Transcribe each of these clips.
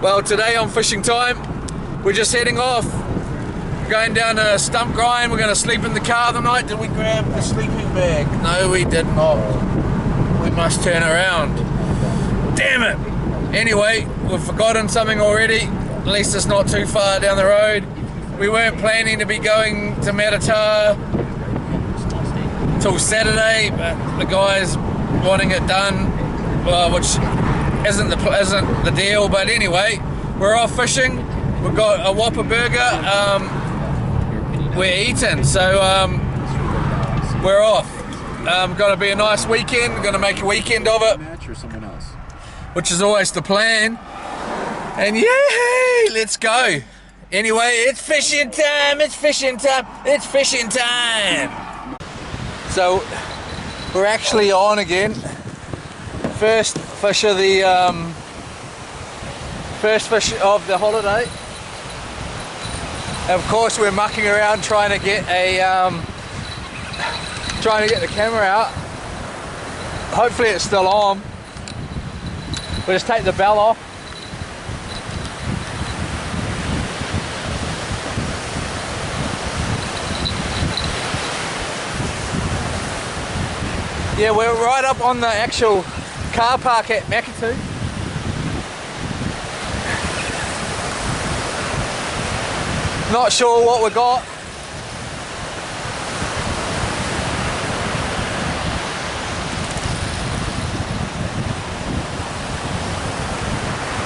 Well, today on fishing time, we're just heading off. We're going down to Stump Grind. We're going to sleep in the car tonight. Did we grab the sleeping bag? No, we did not. We must turn around. Damn it! Anyway, we've forgotten something already. At least it's not too far down the road. We weren't planning to be going to Matatā till Saturday, but the guys wanting it done, which isn't the deal. But anyway, we're off fishing. We've got a Whopper burger. We're eating, so we're off. Going to be a nice weekend. We're going to make a weekend of it, which is always the plan. And yay, let's go. Anyway, it's fishing time. It's fishing time. It's fishing time. So we're actually on again. First fish of the holiday. Of course, we're mucking around trying to get the camera out. Hopefully, it's still on. We'll just take the bell off. Yeah, we're right up on the actual car park at Makatu. Not sure what we got.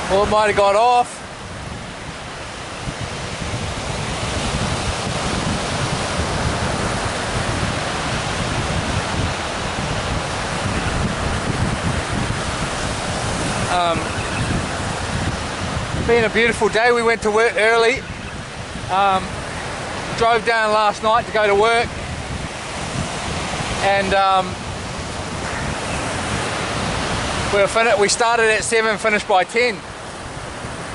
Well, it might have got off. Been a beautiful day. We went to work early. Drove down last night to go to work, and we started at 7, finished by 10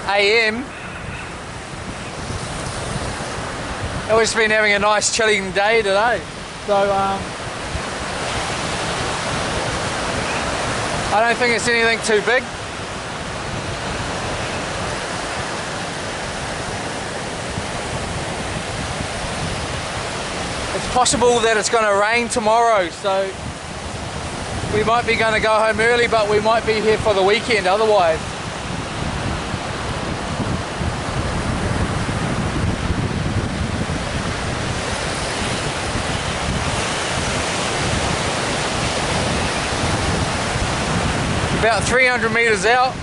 AM. We've just been having a nice chilling day today, so I don't think it's anything too big. It's possible that it's going to rain tomorrow, so we might be going to go home early, but we might be here for the weekend otherwise. About 300 meters out.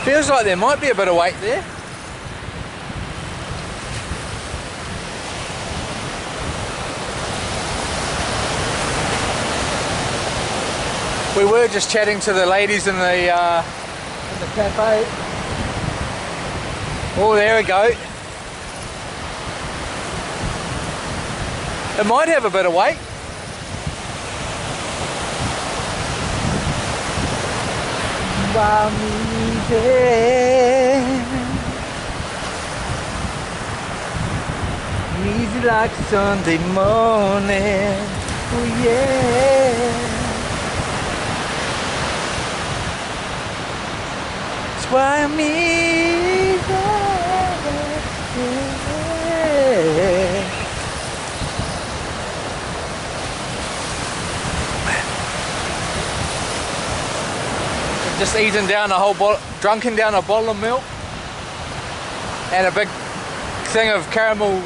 Feels like there might be a bit of weight there. We were just chatting to the ladies in the cafe. Oh, there we go. It might have a bit of weight. Easy like Sunday morning. Oh yeah. That's why I'm easy. Just eating down a whole bottle, drunken down a bottle of milk and a big thing of caramel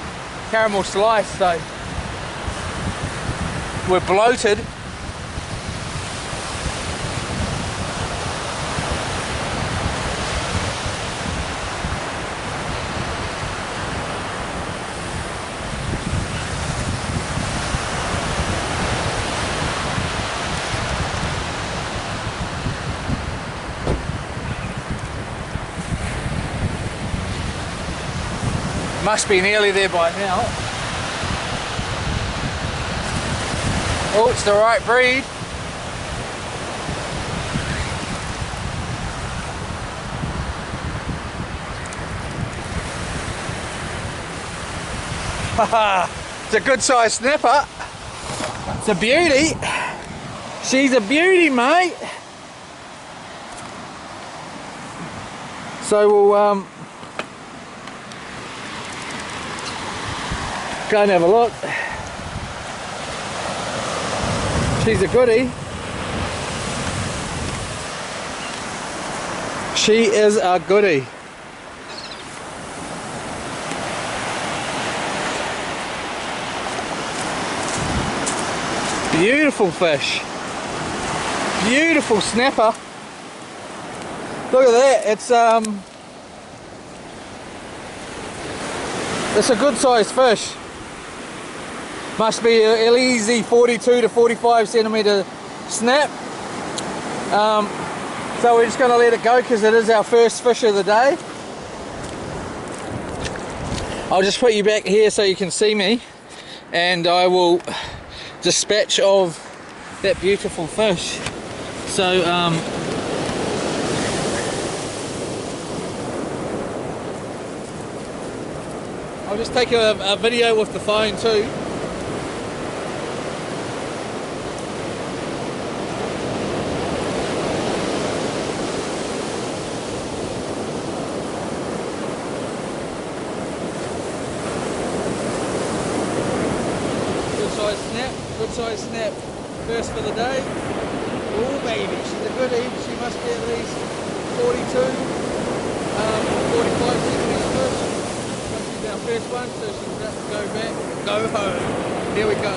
slice, so we're bloated. Must be nearly there by now. Oh, it's the right breed. It's a good sized snapper. It's a beauty. She's a beauty, mate. So we'll go and have a look. She's a goodie. She is a goodie. Beautiful fish. Beautiful snapper. Look at that. It's a good sized fish. Must be an easy 42 to 45 centimetre snap. So we're just going to let it go because it is our first fish of the day. I'll just put you back here so you can see me, and I will dispatch of that beautiful fish. So I'll just take a video with the phone too. Good size snap, first for the day. Oh baby, she's a goodie. She must be at least 42, 45 centimetres fish. She's our first one, so she's about to go back, go home. Here we go.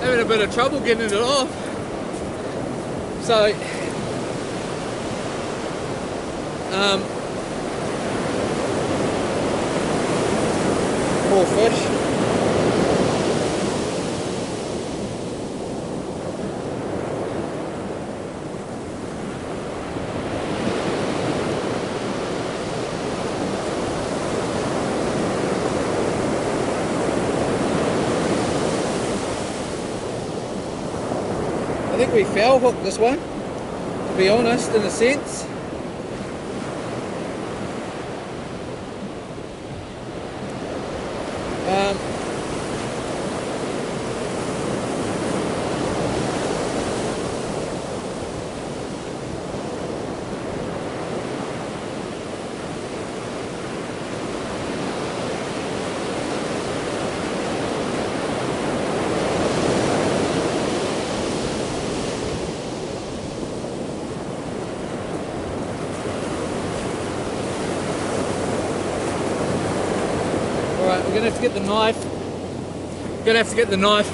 Having a bit of trouble getting it off. So poor fish. I think we foul hooked this one, to be honest, in a sense. Alright, we're gonna have to get the knife. Gonna have to get the knife.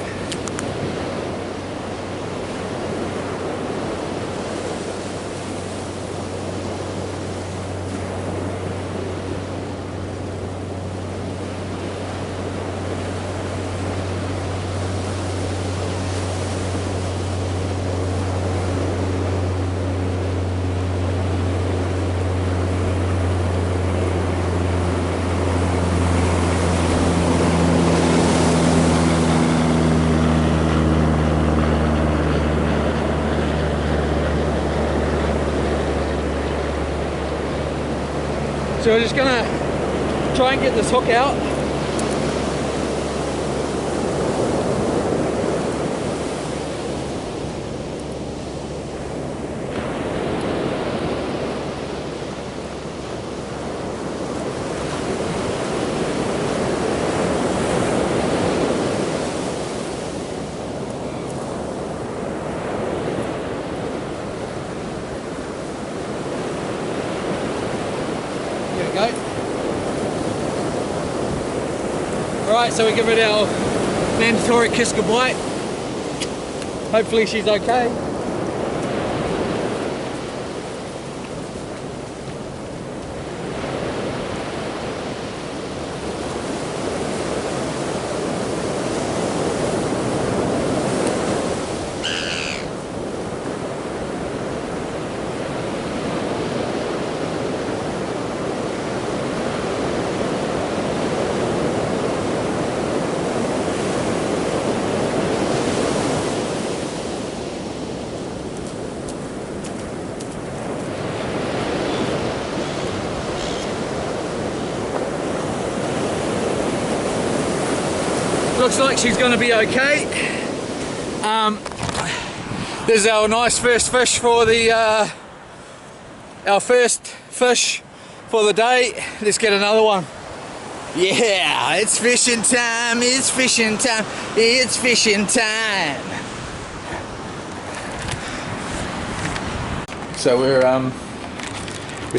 So we're just gonna try and get this hook out. There we go. alright, so we give it our mandatory kiss goodbye. Hopefully she's okay. Looks like she's going to be okay. This is our nice first fish for the our first fish for the day. Let's get another one. Yeah, it's fishing time. It's fishing time. It's fishing time. So we're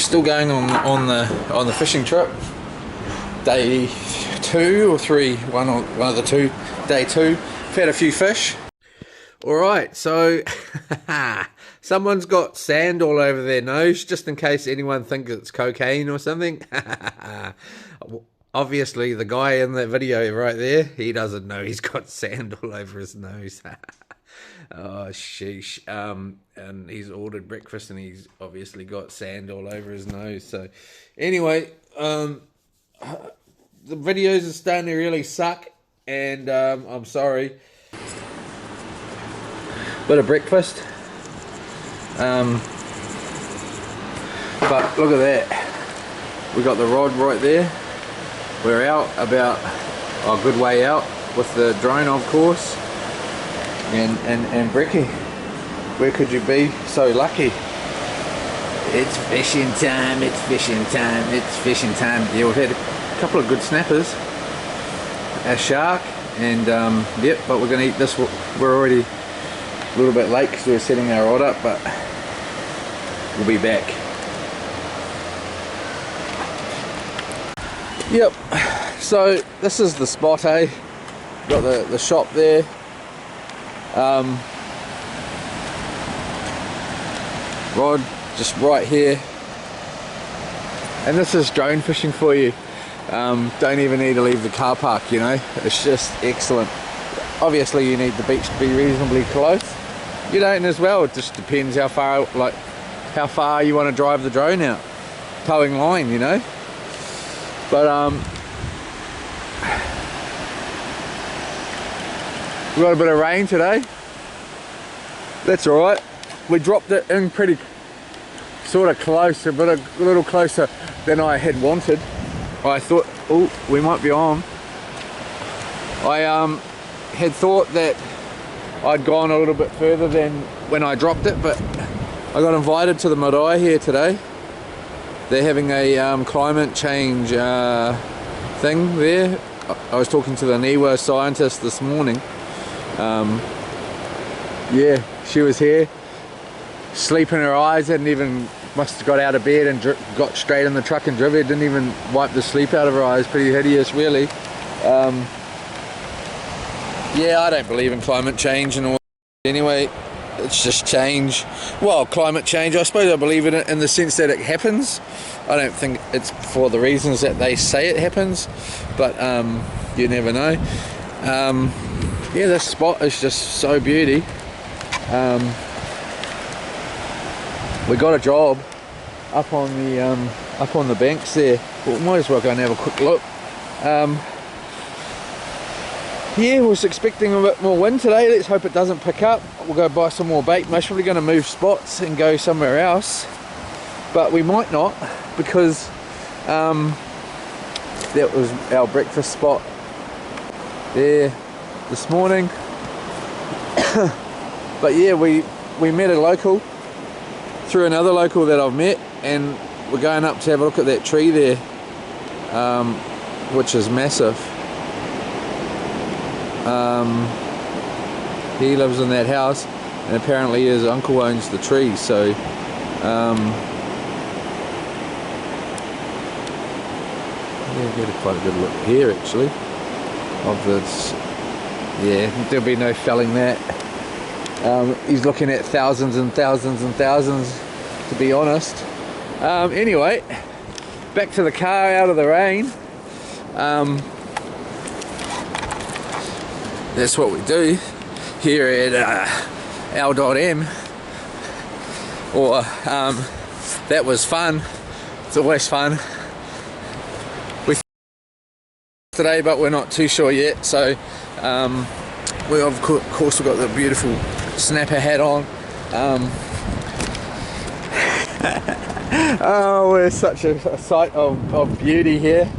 still going on the fishing trip. Day 2 or 3, one of the two. Day 2. We've had a few fish. Alright, so someone's got sand all over their nose, just in case anyone thinks it's cocaine or something. Obviously the guy in that video right there, he doesn't know he's got sand all over his nose. Oh sheesh. And he's ordered breakfast and he's obviously got sand all over his nose. So anyway, the videos are starting to really suck, and I'm sorry. Bit of breakfast, but look at that. We got the rod right there. We're out about a good way out with the drone, of course. And Brecky, where could you be so lucky? It's fishing time. It's fishing time. It's fishing time. Yeah, we've had a couple of good snappers, a shark, and yep, but we're gonna eat this. We're already a little bit late because we were setting our rod up, but we'll be back. Yep, so this is the spot, eh? Got the shop there. Rod just right here, and this is drone fishing for you. Don't even need to leave the car park, you know. It's just excellent. Obviously you need the beach to be reasonably close. You don't as well, it just depends how far you want to drive the drone out, towing line, you know. But we got a bit of rain today. That's alright. We dropped it in pretty sort of close, but a little closer than I had wanted. I thought, oh, we might be on. I had thought that I'd gone a little bit further than when I dropped it, but I got invited to the marae here today. They're having a climate change thing there. I was talking to the NIWA scientist this morning. Yeah, she was here, sleeping her eyes, must have got out of bed and got straight in the truck and driven. Didn't even wipe the sleep out of her eyes. Pretty hideous, really. Yeah, I don't believe in climate change and all. Anyway, it's just change. Well, climate change, I suppose I believe in it in the sense that it happens. I don't think it's for the reasons that they say it happens, but you never know. Yeah, this spot is just so beauty. We got a job up on the banks there. Well, might as well go and have a quick look. Yeah, was expecting a bit more wind today. Let's hope it doesn't pick up. We'll go buy some more bait. Most probably going to move spots and go somewhere else, but we might not, because that was our breakfast spot there this morning. But yeah, we met a local through another local that I've met, and we're going up to have a look at that tree there, which is massive. He lives in that house, and apparently his uncle owns the tree, so yeah, get quite a good look here actually. of this. Yeah, there'll be no felling that. He's looking at thousands and thousands and thousands, to be honest. Anyway, back to the car out of the rain. That's what we do here at L.M. Or that was fun. It's always fun. We today, but we're not too sure yet. So we of course we've got the beautiful snapper hat on. Oh, we're such a sight of beauty here.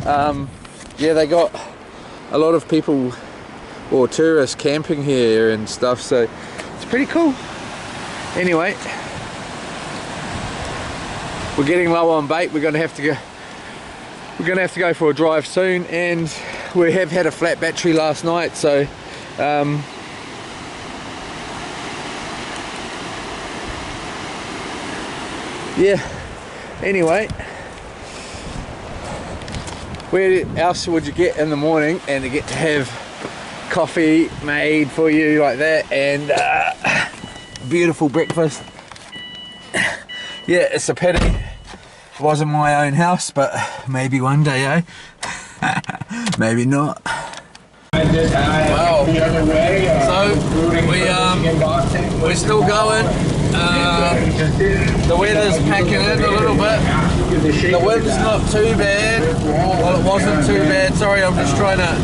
Yeah, they got a lot of people or tourists camping here and stuff, so it's pretty cool. Anyway, we're getting low on bait. We're gonna have to go for a drive soon, and we have had a flat battery last night, so yeah. Anyway, where else would you get in the morning and to get to have coffee made for you like that, and beautiful breakfast? Yeah, it's a pity it wasn't my own house, but maybe one day, eh? Maybe not. Well, so we're still going. The weather's packing in a little bit. The wind's not too bad. Well, it wasn't too bad. Sorry, I'm just trying to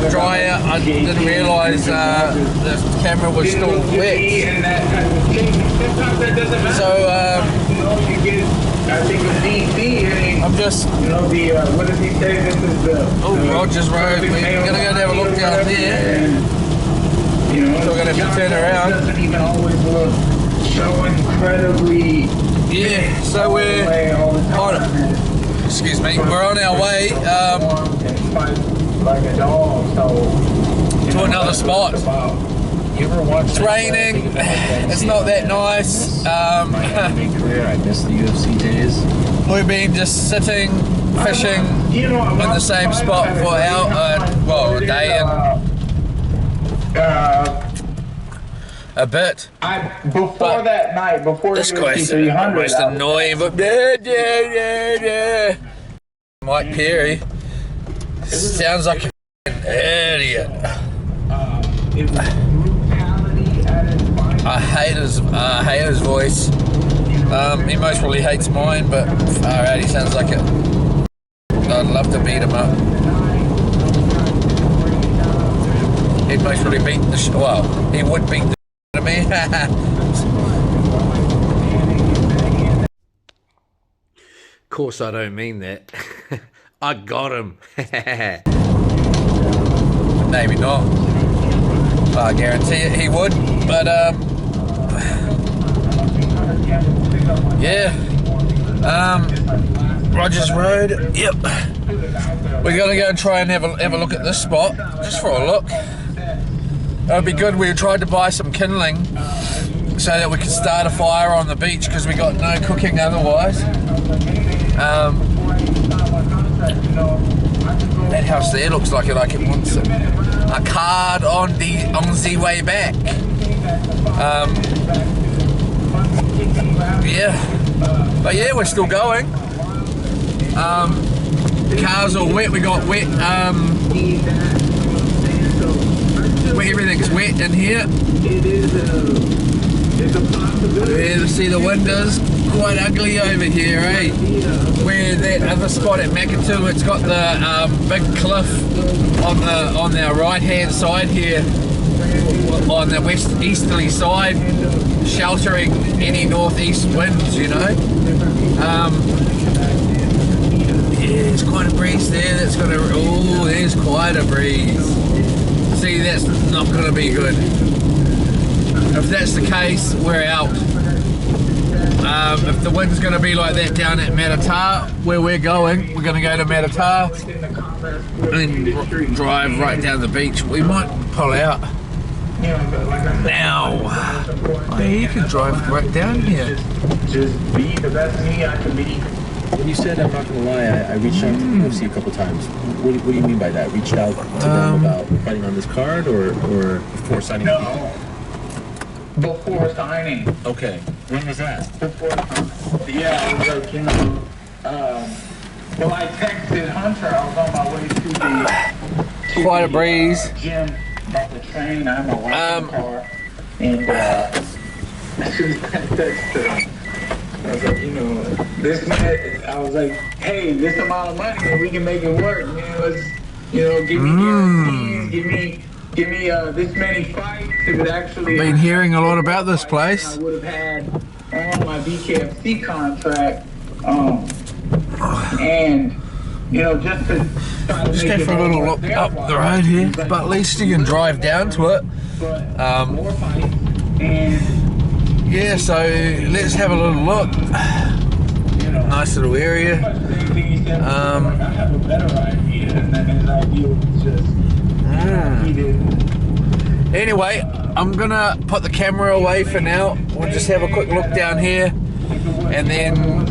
dry out. I didn't realise the camera was still wet. So I'm just, what does he say? This is the Rogers Road. We're gonna go and have a look down there. So we're gonna have to turn around. Doesn't even always look so incredibly. Yeah. So we're on. Excuse me. We're on our way like a dog, to another spot. It's raining. It's not that nice. I miss the UFC days. We've been just sitting, fishing in the same spot for a day and a bit. Before that night, before this guy's the most annoying, but Mike Perry sounds like an idiot. I hate his voice. He most probably hates mine, but far out, he sounds like it. I'd love to beat him up. He'd most probably beat the he would beat the out of me. Of course I don't mean that. I got him. Maybe not. I guarantee it, he would. But yeah. Rogers Road. Yep. We're gonna go and try and have a look at this spot, just for a look. It'd be good. We tried to buy some kindling so that we could start a fire on the beach, because we got no cooking otherwise. That house there looks like it wants a card on the way back. Yeah, but yeah, we're still going. The car's all wet. We got wet. Everything's wet in here. Yeah, see the windows quite ugly over here, eh? Where that other spot at Makatu, it's got the big cliff on the right hand side here, on the easterly side, sheltering any northeast winds, yeah, there's quite a breeze there. That's gonna, oh, there's quite a breeze. See, that's not gonna be good. If that's the case, we're out. If the wind's going to be like that down at Matata, where we're going, we're going to go to Matata and drive right down the beach. We might pull out. Now, oh, you can drive right down here. Just be the best me I can be. When you said I'm not gonna lie, I reached out to UFC a couple times. What do you mean by that? Reached out to them about fighting on this card, or before signing? No. Before signing. Okay. When was that? Before signing. Yeah, it was like, you know, well, I texted Hunter. I was on my way to the Quite a breeze. Gym at the train. I have my wife in the car, and as soon as I texted him, I was like, you know, this man. I was like, hey, this amount of money, and we can make it work. Man, let's, you know, give me guarantees, give me this many fights. It would actually. Been hearing a lot about this place. I would have had on my BKFC contract, and you know, just to try to Just make go it for a little look up the road here, but at least you can drive down to it. More fights, and Yeah, so let's have a little look. you know, Nice little area. I have a better idea, and then his idea was just he didn't. Anyway, I'm gonna put the camera away for now. We'll just have a quick look down here and then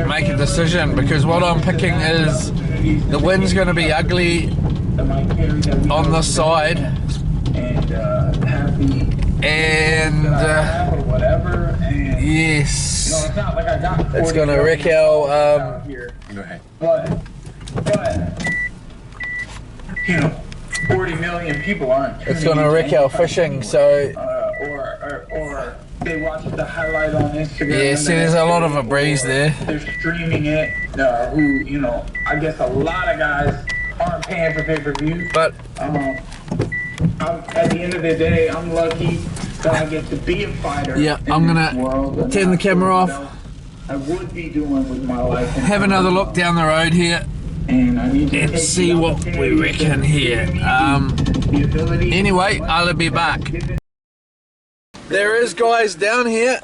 make a decision, because what I'm picking is the wind's gonna be ugly on this side, and yes, it's gonna wreck our but you know, 40 million people aren't. it's gonna wreck our fishing. So or they watch the highlight on Instagram. yeah, see, there's a lot of a breeze there. They're streaming it. Who, you know, I guess a lot of guys aren't paying for pay-per-view. But at the end of the day, I'm lucky that I get to be a fighter. yeah, I'm gonna turn the camera off. I would be doing with my life. Have another look down the road here And I need to and see what we reckon here. Anyway, I'll be back. There is guys down here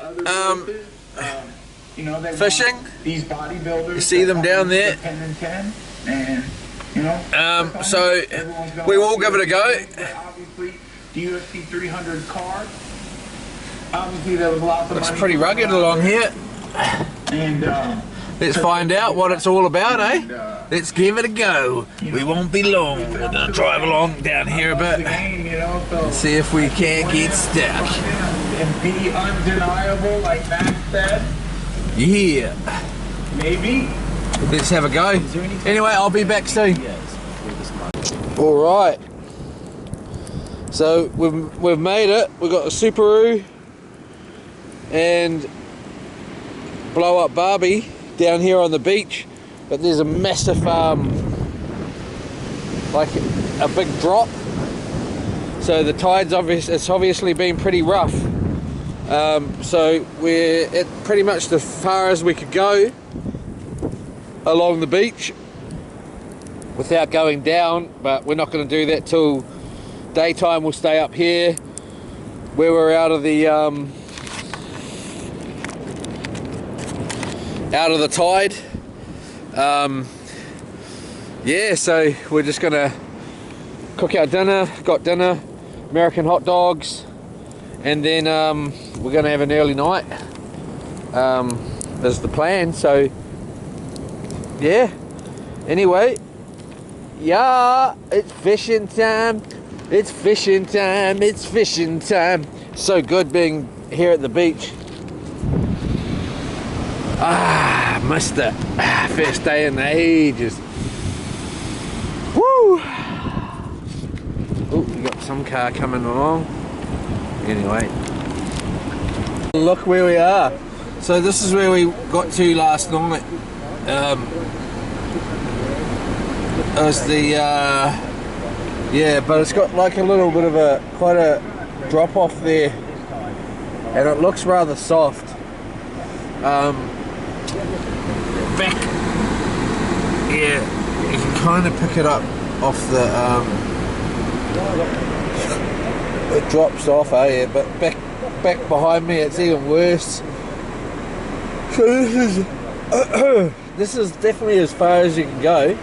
you know, fishing. These bodybuilders. You see them down there. 10 and 10, and you know. So we will give it a go. Obviously, the UFC 300 card. Obviously, there was lots of. Looks pretty rugged along here. And let's find out what it's all about, eh? Let's give it a go. We won't be long. We're gonna drive along down here a bit. See if we can't get stuck. And be undeniable, like Max said. Yeah. Maybe. Let's have a go. Anyway, I'll be back soon. All right. So we've made it. We've got a Subaru and blow up Barbie down here on the beach, but there's a massive like a big drop, so the tide's it's obviously been pretty rough. So we're at pretty much the far as we could go along the beach without going down, but we're not going to do that till daytime. We'll stay up here where we're out of the tide. Yeah, so we're just gonna cook our dinner. Got dinner, American hot dogs, and then we're gonna have an early night. Is the plan. So yeah, anyway, yeah, it's fishing time. It's fishing time. It's fishing time. So good being here at the beach. Missed it. First day in ages. Woo! Oh, we got some car coming along. Anyway, look where we are. So this is where we got to last night. It was the yeah, but it's got like a little bit of quite a drop off there, and it looks rather soft. Back, yeah, you can kind of pick it up off the it drops off, yeah, but back behind me it's even worse. So this is definitely as far as you can go.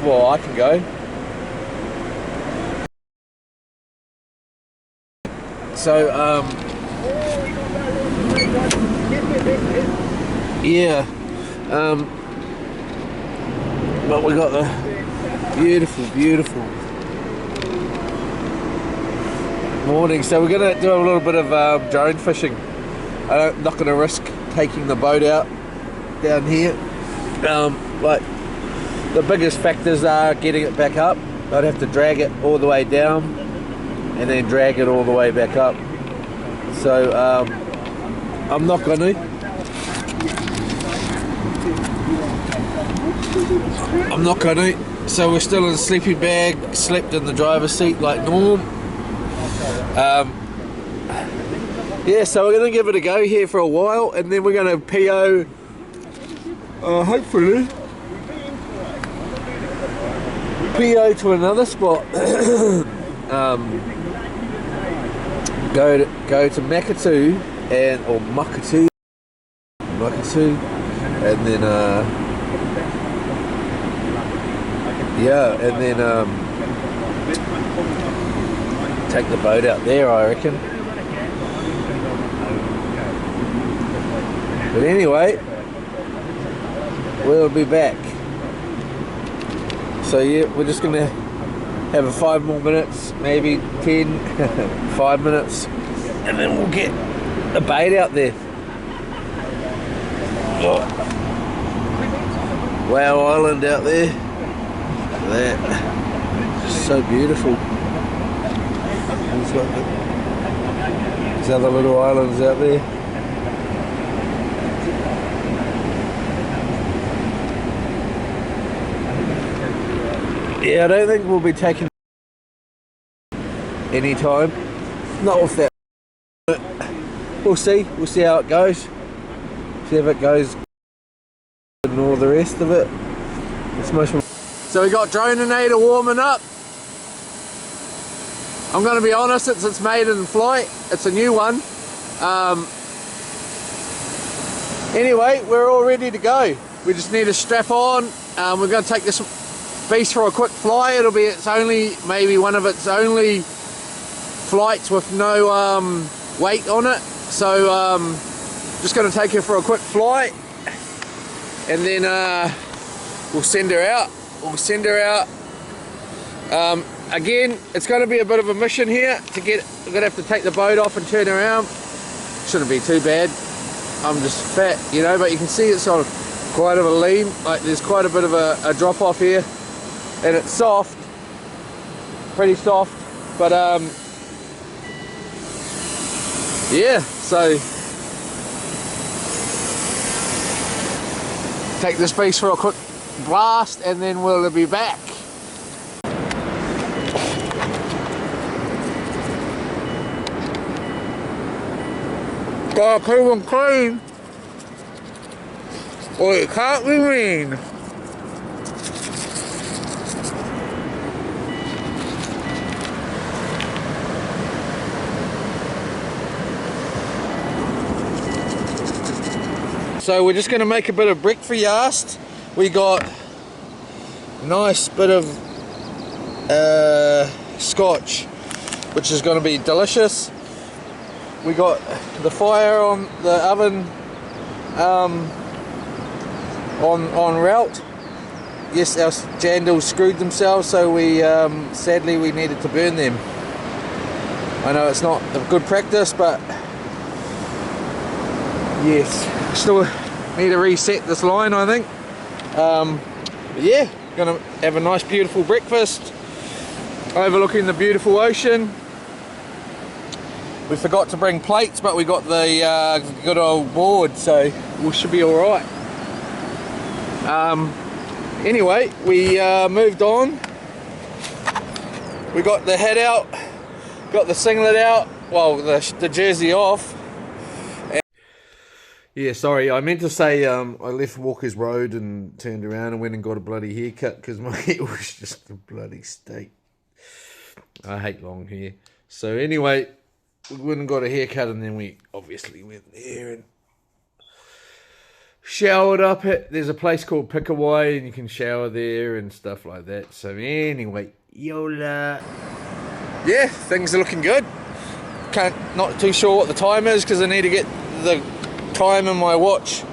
Well, I can go. So yeah, But we got the beautiful morning. So we're gonna do a little bit of drone fishing. I'm not gonna risk taking the boat out down here. Like the biggest factors are getting it back up. I'd have to drag it all the way down and then drag it all the way back up. So I'm not gonna. So we're still in the sleeping bag, slept in the driver's seat like normal. Yeah, so we're going to give it a go here for a while, and then we're going to PO, hopefully, PO to another spot. Go to Makatu or Makatu, and then and then take the boat out there, I reckon. But anyway, we'll be back. So yeah, we're just gonna have a 5 more minutes, maybe 10, 5 minutes, and then we'll get the bait out there. Oh. Wow Island out there. Look at that. So beautiful. There's other little islands out there. Yeah, I don't think we'll be taking any time. Not with that. We'll see how it goes. See if it goes and all the rest of it. It's much more. So we got Droneinator warming up. I'm going to be honest, it's made in flight. It's a new one. Anyway, we're all ready to go. We just need to strap on. We're going to take this beast for a quick fly. It'll be maybe one of its only flights with no weight on it. So just going to take her for a quick fly, and then we'll send her out. Again, it's going to be a bit of a mission here to get. We're going to have to take the boat off and turn around. Shouldn't be too bad. I'm just fat, you know, but you can see it's on quite of a lean. Like there's quite a bit of a drop off here, and it's soft, pretty soft. But yeah. So take this piece for a quick blast, and then we'll be back. Got cool and clean, or it can't be mean. So we're just going to make a bit of breakfast. We got a nice bit of scotch, which is going to be delicious. We got the fire on the oven on route. Yes, our jandals screwed themselves, so we sadly we needed to burn them. I know it's not a good practice, but yes, still need to reset this line, I think. But yeah, gonna have a nice beautiful breakfast overlooking the beautiful ocean. We forgot to bring plates, but we got the good old board, so we should be all right. Anyway, we moved on. We got the head out, got the singlet out, well, the jersey off. Yeah, sorry, I meant to say I left Walker's Road and turned around and went and got a bloody haircut because my hair was just a bloody state. I hate long hair. So anyway, we went and got a haircut, and then we obviously went there and showered up at, there's a place called Pickaway and you can shower there and stuff like that. So anyway, Yola. Yeah, things are looking good. Not too sure what the time is because I need to get the time in my watch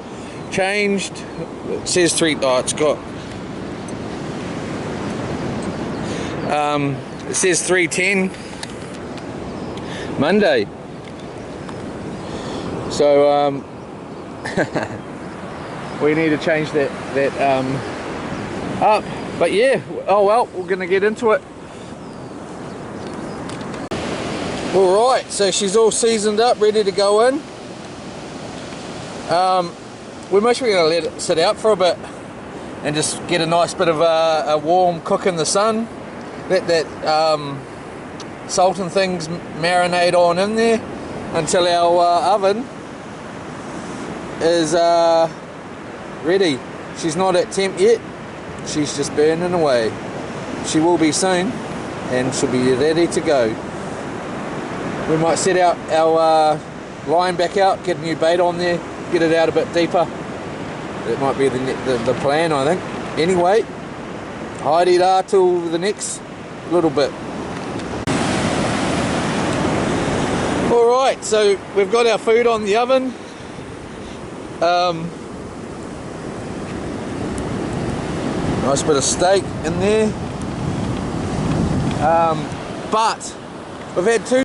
changed. It says 3, oh, it's got It says 3:10 Monday. So we need to change that up. But yeah, oh well, we're gonna get into it. Alright, so she's all seasoned up, ready to go in. We're mostly going to let it sit out for a bit and just get a nice bit of a warm cook in the sun. Let that salt and things marinate on in there until our oven is ready. She's not at temp yet, she's just burning away. She will be soon and she'll be ready to go. We might set out our line back out, get a new bait on there, get it out a bit deeper. That might be the plan, I think. Anyway, hide da till the next little bit. Alright, so we've got our food on the oven. Nice bit of steak in there. But we've had 2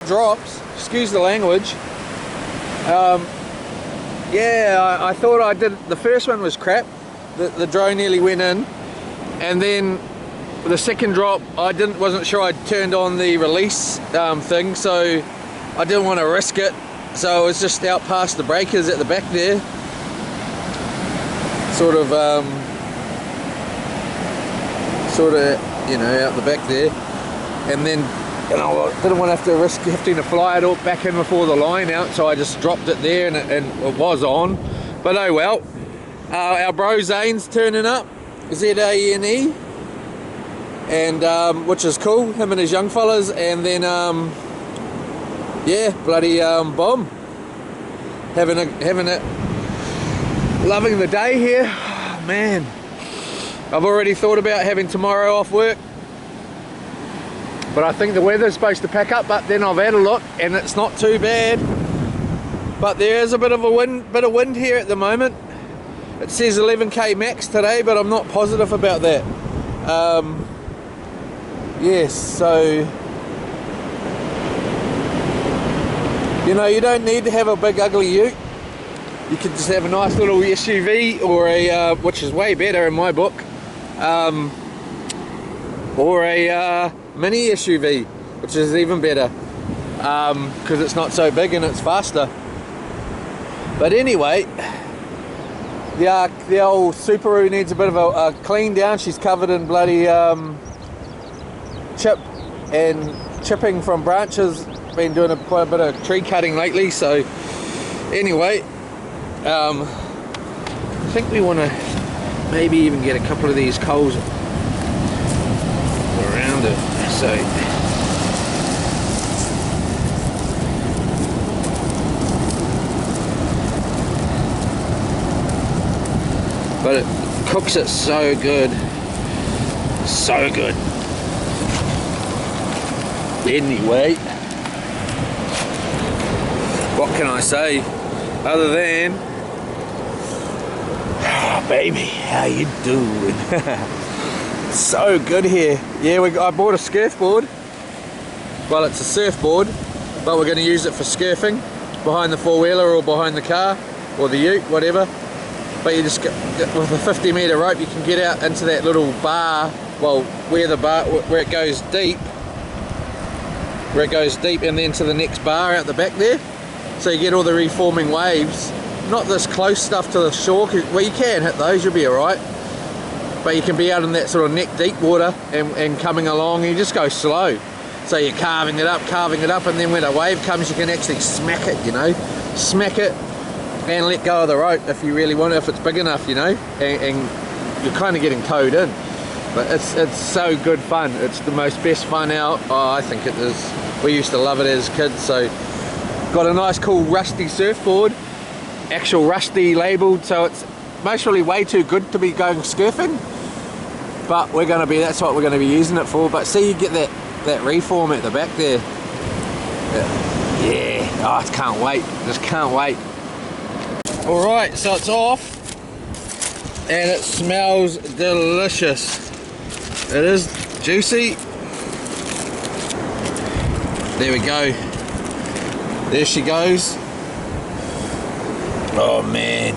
drops, excuse the language. Yeah, I thought I did, the first one was crap, the drone nearly went in, and then the second drop I wasn't sure I'd turned on the release thing, so I didn't want to risk it, so it was just out past the breakers at the back there, sort of you know, out the back there, and then I didn't want to have to risk having to fly it all back in before the line out, so I just dropped it there and it was on. But oh well. Our bro Zane's turning up, Z-A-N-E, and which is cool, him and his young fellas, and then yeah, bloody bomb, having it, loving the day here. Oh, man, I've already thought about having tomorrow off work, but I think the weather's supposed to pack up, but then I've had a look and it's not too bad. But there is a bit of wind here at the moment. It says 11k max today, but I'm not positive about that. Yes, so you know, you don't need to have a big ugly ute. You could just have a nice little SUV, or a which is way better in my book, or a mini SUV, which is even better, because it's not so big and it's faster. But anyway, the old Subaru needs a bit of a clean down. She's covered in bloody chip and chipping from branches. Been doing quite a bit of tree cutting lately, so anyway, I think we want to maybe even get a couple of these coals around it, so but it cooks it so good, so good. Anyway, what can I say other than, oh, baby, how you doing? So good here. Yeah, I bought a surfboard. Well, it's a surfboard, but we're going to use it for surfing behind the four-wheeler or behind the car or the ute, whatever. But you just get, with a 50-meter rope, you can get out into that little bar, well, where it goes deep, and then to the next bar out the back there. So you get all the reforming waves. Not this close stuff to the shore, well, you can hit those, you'll be alright. But you can be out in that sort of neck deep water and coming along, and you just go slow. So you're carving it up, and then when a wave comes, you can actually smack it, you know. Smack it and let go of the rope if you really want it, if it's big enough, you know. And you're kind of getting towed in. But it's so good fun. It's the best fun out. Oh, I think it is. We used to love it as kids. So got a nice cool rusty surfboard, actual rusty labelled, so it's mostly way too good to be going surfing. But that's what we're going to be using it for. But see, you get that reform at the back there. Yeah, oh, I can't wait. Just can't wait. Alright, so it's off. And it smells delicious. It is juicy. There we go. There she goes. Oh man.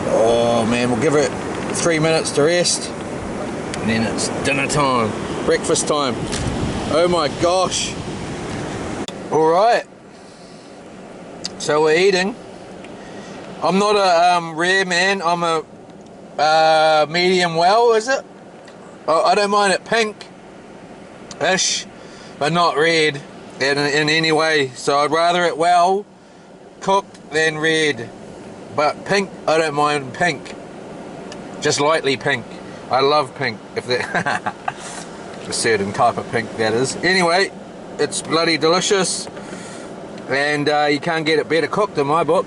Oh man, we'll give it 3 minutes to rest. And then it's dinner time. Breakfast time. Oh my gosh. Alright. So we're eating. I'm not a rare man. I'm a medium well, is it? I don't mind it pink-ish, but not red in any way. So I'd rather it well cooked than red. But pink, I don't mind pink. Just lightly pink. I love pink. If that a certain type of pink that is. Anyway, it's bloody delicious, and you can't get it better cooked in my book.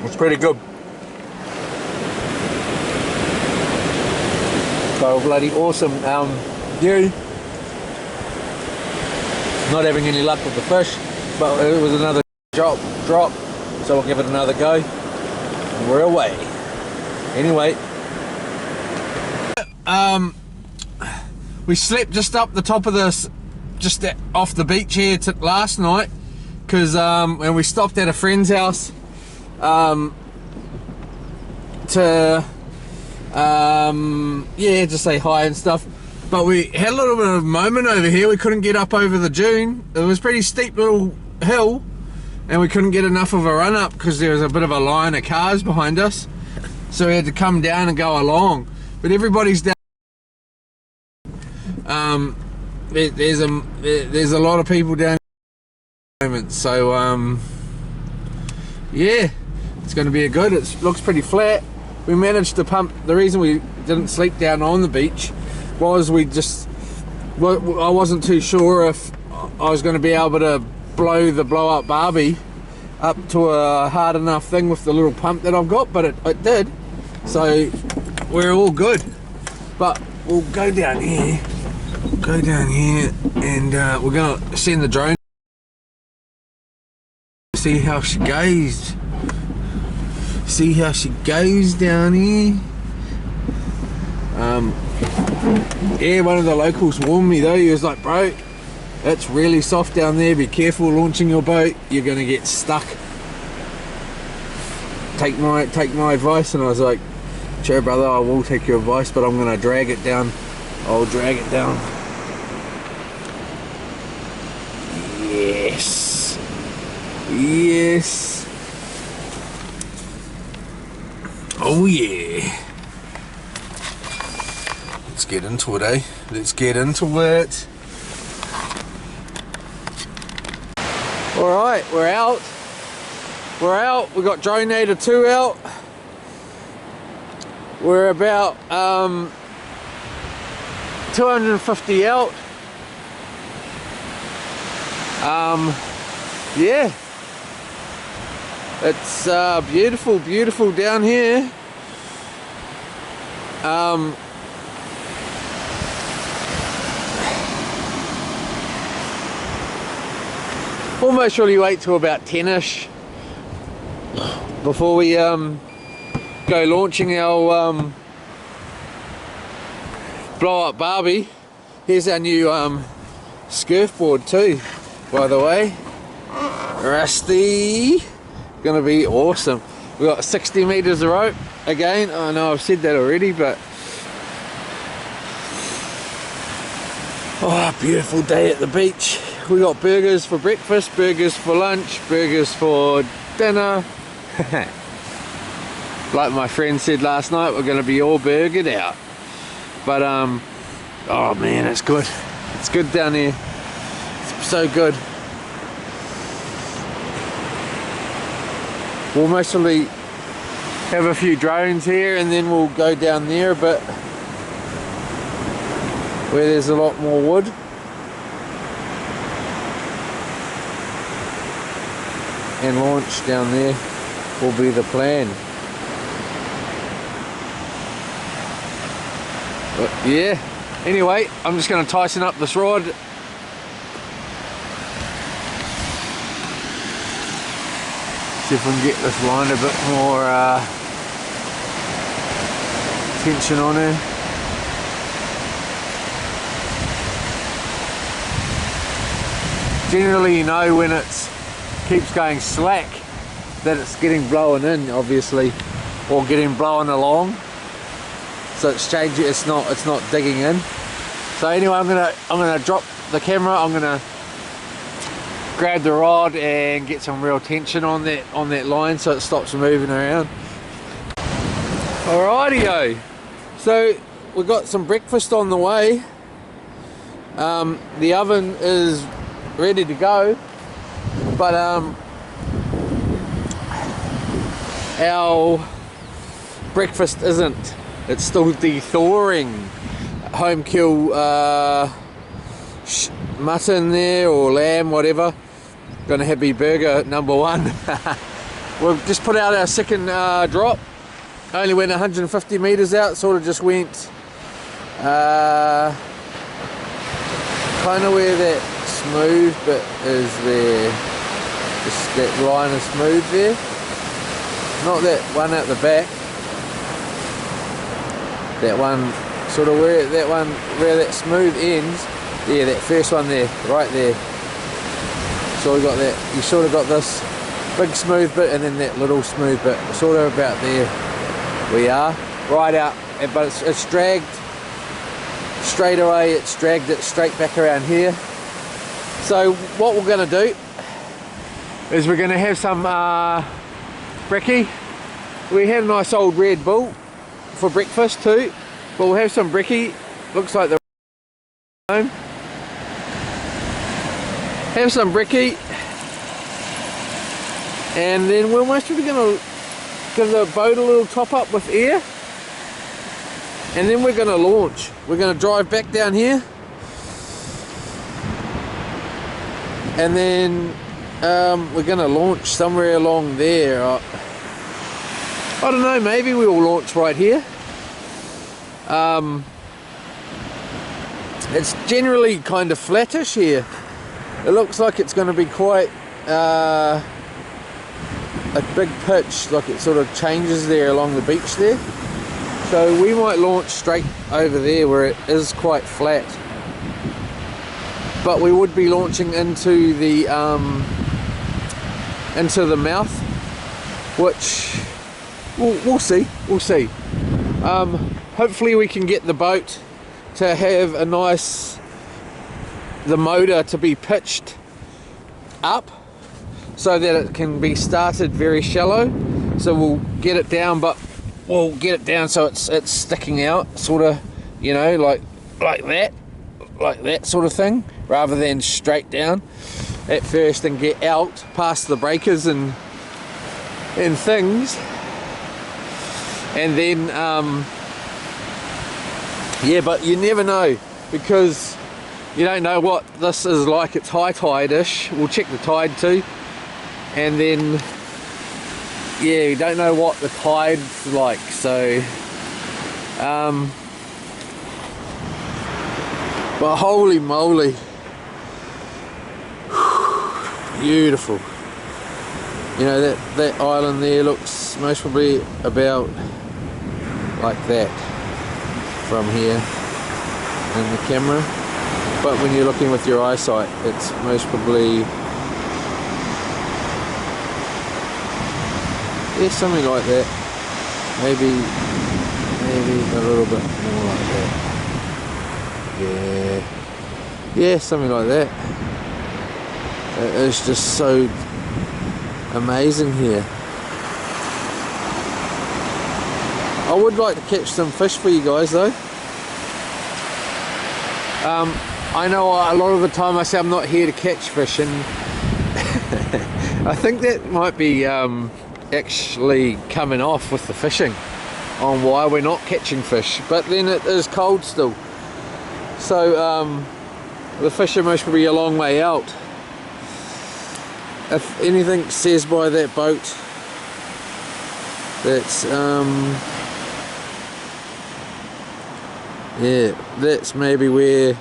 It's pretty good. So bloody awesome. Yeah. Not having any luck with the fish, but it was another drop. So we'll give it another go. And we're away. Anyway, we slept just up the top of this, just off the beach here last night, because when we stopped at a friend's house to yeah, just say hi and stuff. But we had a little bit of a moment over here. We couldn't get up over the dune. It was a pretty steep little hill, and we couldn't get enough of a run up because there was a bit of a line of cars behind us. So we had to come down and go along. But everybody's down. There's a lot of people down at the moment. So yeah, it's going to be a good. It looks pretty flat. We managed to pump. The reason we didn't sleep down on the beach was I wasn't too sure if I was going to be able to blow the blow up Barbie up to a hard enough thing with the little pump that I've got, but it did. So we're all good. But we'll go down here. And we're going to send the drone. See how she goes. See how she goes down here. Yeah, one of the locals warned me though. He was like, bro, it's really soft down there. Be careful launching your boat. You're gonna get stuck. Take my advice. And I was like, sure brother, I will take your advice, but I'm gonna drag it down. I'll drag it down. Yes. Yes. Oh yeah. Let's get into it, eh? Let's get into it. Alright, we're out. We got Dronator 2 out. We're about 250 out. Yeah. It's beautiful down here. We'll most surely wait till about 10ish before we go launching our blow up Barbie. Here's our new surfboard too, by the way. Rusty. Gonna be awesome. We've got 60 meters of rope again. I know I've said that already, but oh, beautiful day at the beach. We got burgers for breakfast, burgers for lunch, burgers for dinner. Like my friend said last night, we're gonna be all burgered out. But oh man, it's good. It's good down here. It's so good. We'll mostly have a few drones here, and then we'll go down there a bit where there's a lot more wood. And launch down there will be the plan. But yeah, anyway, I'm just going to tighten up this rod. See if we can get this line a bit more tension on her. generally you know when it's keeps going slack that it's getting blown in, obviously, or getting blown along. So it's changing. It's not digging in. So anyway, I'm gonna drop the camera. I'm gonna grab the rod and get some real tension on that line so it stops moving around. Alrighty-o. So we've got some breakfast on the way. The oven is ready to go, but our breakfast isn't. It's still de-thawing. Home kill mutton there, or lamb, whatever. Gonna have me burger number 1. We've just put out our second drop. Only went 150 meters out, sort of just went kind of where that smooth bit is there. Just that line of smooth there. Not that one at the back. That one, sort of where that smooth ends. Yeah, that first one there, right there. So we got that. You sort of got this big smooth bit and then that little smooth bit, sort of about there. We are right out, but it's dragged straight away. It's dragged it straight back around here. So what we're going to do is we're going to have some brekkie. We had a nice old Red Bull for breakfast too, but we'll have some brekkie. Looks like the home. Have some brekkie, and then we're most probably going to give the boat a little top up with air, and then we're going to launch. We're going to drive back down here, and then we're going to launch somewhere along there. I don't know, maybe we will launch right here. It's generally kind of flattish here. It looks like it's going to be quite a big pitch, like it sort of changes there along the beach there. So we might launch straight over there where it is quite flat. But we would be launching into the mouth, which we'll see. We'll see. Hopefully we can get the boat to have a nice, the motor to be pitched up so that it can be started very shallow. So we'll get it down, but we'll get it down so it's sticking out, sort of, you know, like that sort of thing, rather than straight down at first and get out past the breakers and things, and then yeah, but you never know, because you don't know what this is like. It's high tide-ish. We'll check the tide too, and then yeah, you don't know what the tide's like. So but holy moly, beautiful. You know, that island there looks most probably about like that from here in the camera, but when you're looking with your eyesight, it's most probably, yeah, something like that. Maybe a little bit more like that. Yeah, something like that. It's just so amazing here. I would like to catch some fish for you guys though. I know a lot of the time I say I'm not here to catch fish, and I think that might be actually coming off with the fishing on why we're not catching fish. But then it is cold still, so the fish are most probably a long way out. If anything says by that boat, that's yeah, that's maybe where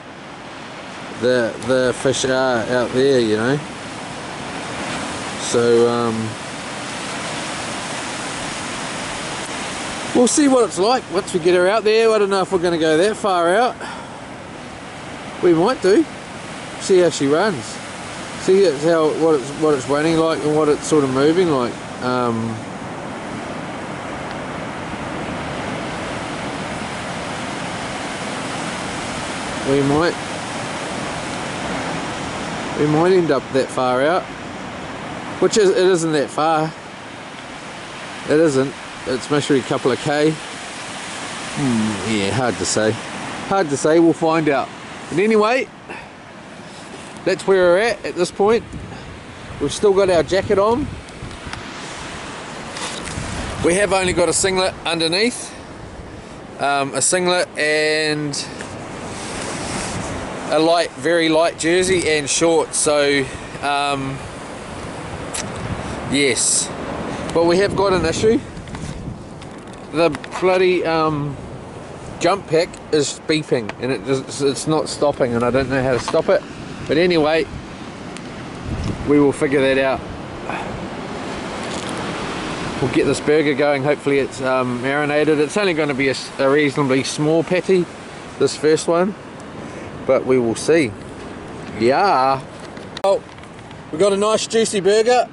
the fish are out there, you know. So we'll see what it's like once we get her out there. I don't know if we're going to go that far out. We might do. See how she runs. See, it's how what it's running like and what it's sort of moving like. We might end up that far out, which it isn't that far. It isn't. It's maybe a couple of K. Yeah, hard to say. Hard to say. We'll find out. But anyway, that's where we're at this point. We've still got our jacket on. We have only got a singlet underneath. A singlet and a very light jersey and shorts. So, yes. But we have got an issue. The bloody jump pack is beeping and it's not stopping, and I don't know how to stop it. But anyway, we will figure that out. We'll get this burger going. Hopefully it's marinated. It's only going to be a reasonably small patty, this first one, but we will see. Yeah. Oh, we got a nice juicy burger.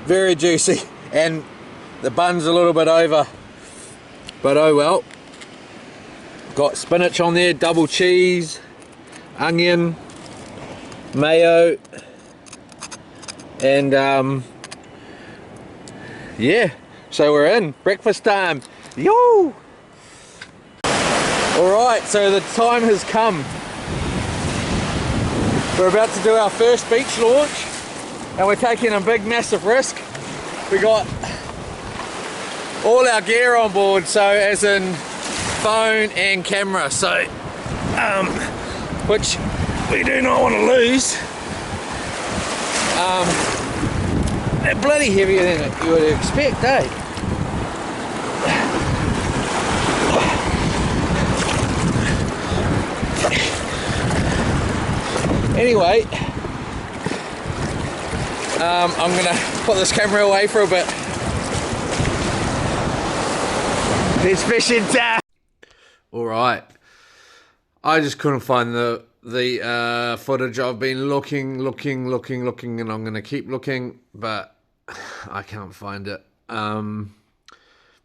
Very juicy, and the bun's a little bit over, but oh well. Got spinach on there, double cheese, onion, mayo, and yeah, so we're in breakfast time. Yo! Alright, so the time has come. We're about to do our first beach launch, and we're taking a big massive risk. We got all our gear on board, so as in phone and camera, so which we do not want to lose. They're bloody heavier than you would expect, eh? Anyway, I'm gonna put this camera away for a bit. It's fishing time. All right, I just couldn't find the footage. I've been looking, and I'm gonna keep looking, but I can't find it. We're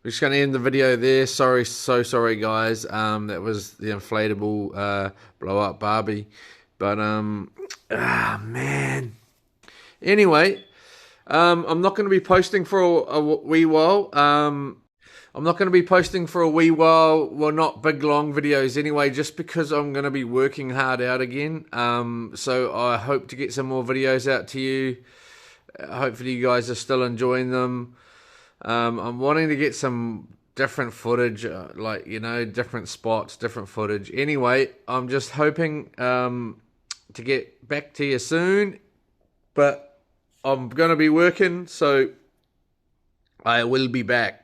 just gonna end the video there. So sorry guys. That was the inflatable blow up Barbie, but man. Anyway, I'm not going to be posting for a wee while. I'm not going to be posting for a wee while. Well, not big long videos anyway, just because I'm going to be working hard out again. So I hope to get some more videos out to you. Hopefully you guys are still enjoying them. I'm wanting to get some different footage, like, you know, different spots, different footage. Anyway, I'm just hoping to get back to you soon, but I'm going to be working, so I will be back.